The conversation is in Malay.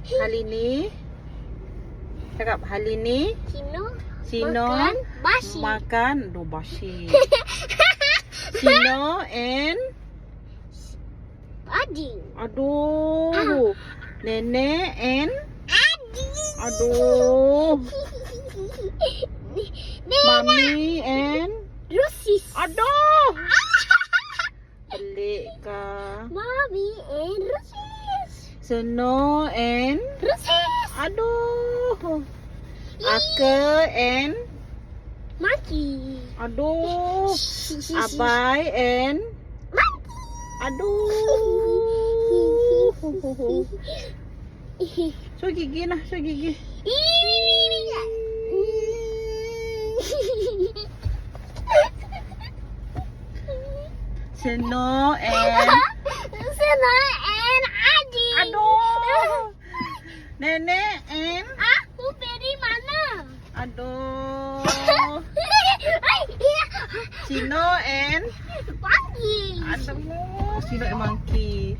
Halini. Cakap Halini. Sino Makan basi. makan aduh basi. Sino and Adi. aduh. Nenek and Adi. aduh. Nena. Mami and Rusis. aduh. Pelik kah? Mommy and Rusis. Seno and Rusis. aduh. Aka and Maki. aduh. Abai and aduh. So gigi nah, so gigi. Seno and Sena and Adi. aduh. Nenek and Aku dari mana? aduh. Ay, iya. Sino and Pagi. aduh. Sino and monkey.